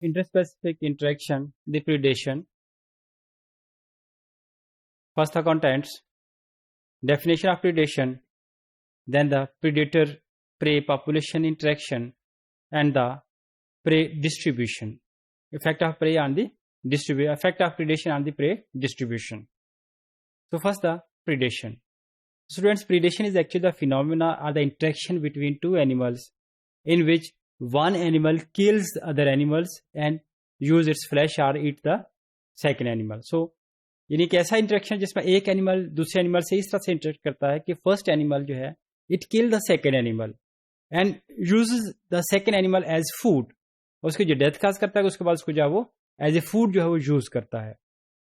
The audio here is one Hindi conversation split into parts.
interspecific interaction, the predation. First the contents, definition of predation, then the predator-prey population interaction, and the prey distribution. Effect of predation on the prey distribution. So first the predation. Students, predation is actually the phenomena or the interaction between two animals in which one animal kills other animals and use its flesh or eat the second animal. So यानी एक ऐसा इंटरेक्शन जिसमें एक एनिमल दूसरे एनिमल से इस तरह से इंटरेक्ट करता है कि फर्स्ट एनिमल जो है it kill the second animal and uses the second animal as food. उसकी जो डेथ काज करता है उसके बाद उसको जो वो एज ए फूड जो है वो यूज करता है.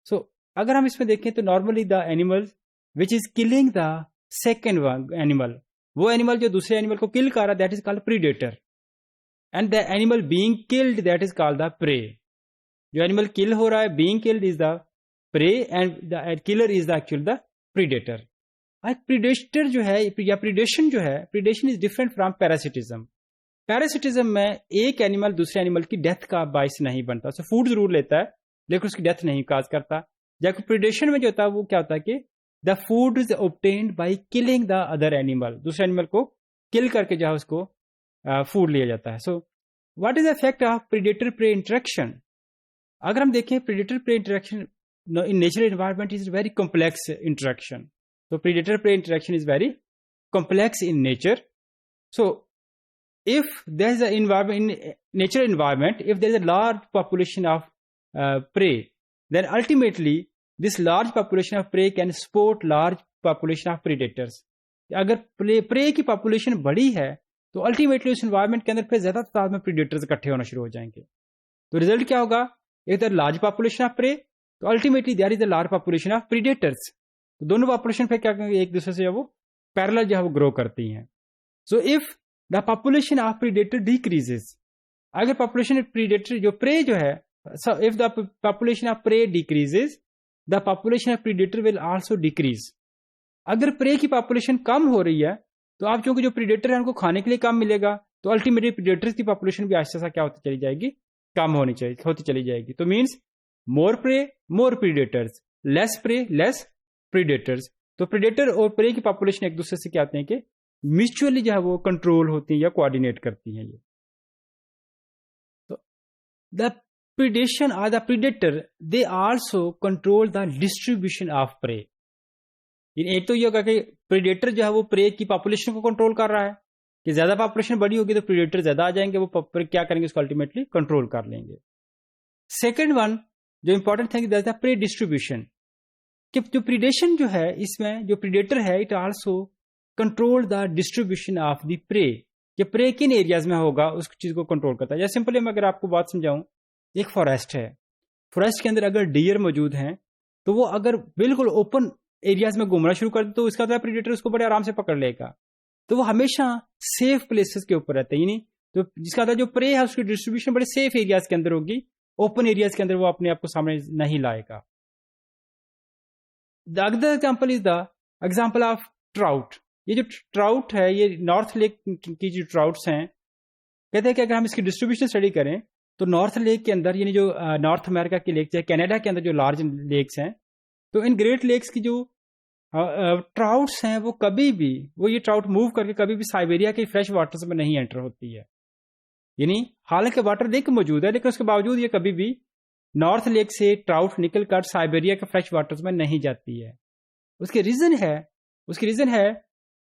सो अगर हम इसमें देखें तो normally the animal which is killing the second animal, वो एनिमल जो दूसरे एनिमल को किल कर रहा है that is called predator, and the animal being killed that is called the prey. जो एनिमल किल हो रहा है being killed is the prey and the killer is the actual the predator. Predator जो है या प्रीडेशन जो है, predation is different from parasitism. Parasitism में एक एनिमल दूसरे एनिमल की डेथ का बाइस नहीं बनता, सो फूड जरूर लेता है लेकिन उसकी डेथ नहीं काज करता. जबकि प्रीडेशन में जो होता है वो क्या होता है कि the food is obtained by killing the other animal, दूसरे एनिमल को किल करके जो है उसको फूड लिया जाता है. So what is the effect of predator pray interaction? अगर हम देखें predator pray interaction in natural environment is very complex interaction. So predator prey interaction is very complex in nature. So if there is an environment in natural environment, if there is a large population of prey, then ultimately this large population of prey can support large population of predators. अगर prey की population बड़ी है तो ultimately उस environment के अंदर फिर ज्यादा तादाद में predators इकट्ठे होना शुरू हो जाएंगे. तो रिजल्ट क्या होगा? एक तो large population of prey, तो ultimately there is a large population of predators. तो दोनों पॉपुलेशन पे क्या करेंगे, एक दूसरे से वो पैरेलल जो है वो ग्रो करती हैं. So if the population of predator decreases, अगर पॉपुलेशन ऑफ प्रीडेटर जो प्रे जो है, if the population of prey decreases the population of predator will also decrease. अगर प्रे की पॉपुलेशन कम हो रही है तो आप क्योंकि जो प्रीडेटर है उनको खाने के लिए कम मिलेगा, तो अल्टीमेटली प्रीडेटर्स की पॉपुलेशन भी आहिस्ता क्या होती चली जाएगी, कम होती चली जाएगी. तो means more prey more predators, less prey less predators. तो प्रीडेटर और प्रे की पॉपुलेशन एक दूसरे से क्या आते हैं कि म्यूचुअली जो है वो कंट्रोल होती है या कोऑर्डिनेट करती हैं. ये तो द प्रीडेशन और the predator they also control the distribution of prey. एक तो ये होगा कि प्रीडेटर जो है वो प्रे की पॉपुलेशन को कंट्रोल कर रहा है कि ज्यादा पॉपुलेशन बड़ी होगी तो प्रीडेटर ज्यादा आ जाएंगे, वो क्या करेंगे उसको अल्टीमेटली कंट्रोल कर लेंगे. सेकेंड वन जो important thing that the prey distribution, कि जो प्रीडेशन जो है इसमें जो प्रीडेटर है it also control the distribution of the prey, कि प्रे किन एरियाज में होगा उस चीज को कंट्रोल करता है. जैसे सिंपली मैं अगर आपको बात समझाऊं, एक फॉरेस्ट है, फॉरेस्ट के अंदर अगर डियर मौजूद हैं तो वो अगर बिल्कुल ओपन एरियाज में घूमना शुरू कर दे तो इसका प्रीडेटर उसको बड़े आराम से पकड़ लेगा. तो वो हमेशा सेफ प्लेसेस के ऊपर रहते हैं, यानी तो जिसका जो प्रे है उसकी डिस्ट्रीब्यूशन बड़े सेफ एरियाज के अंदर होगी, ओपन एरियाज के अंदर वो अपने आप को सामने नहीं लाएगा. The other example is the example of trout. ये जो ट्राउट है ये नॉर्थ लेक की जो ट्राउट्स हैं, कहते हैं कि अगर हम इसकी डिस्ट्रीब्यूशन स्टडी करें तो नॉर्थ लेक के अंदर यानी जो नॉर्थ अमेरिका की लेक्स है, कनाडा के अंदर जो लार्ज लेक्स हैं, तो इन ग्रेट लेक्स की जो ट्राउट्स हैं वो कभी भी ये ट्राउट मूव करके कभी भी साइबेरिया के फ्रेश वाटर्स में नहीं एंटर होती है. यानी हालांकि वाटर लेक मौजूद है लेकिन उसके बावजूद ये कभी भी नॉर्थ लेक से ट्राउट निकल कर साइबेरिया के फ्रेश वाटर्स में नहीं जाती है. उसके रीजन है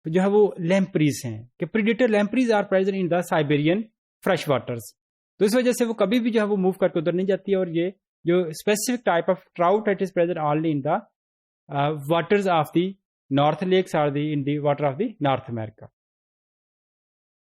जो है वो लैम्प्रीज हैं, कि predator lampreys are present in the Siberian fresh waters. तो इस वजह से वो कभी भी जो है वो मूव करके उधर नहीं जाती है. और ये जो specific type of trout it is present only in the waters of the north lakes or in the water of the North America.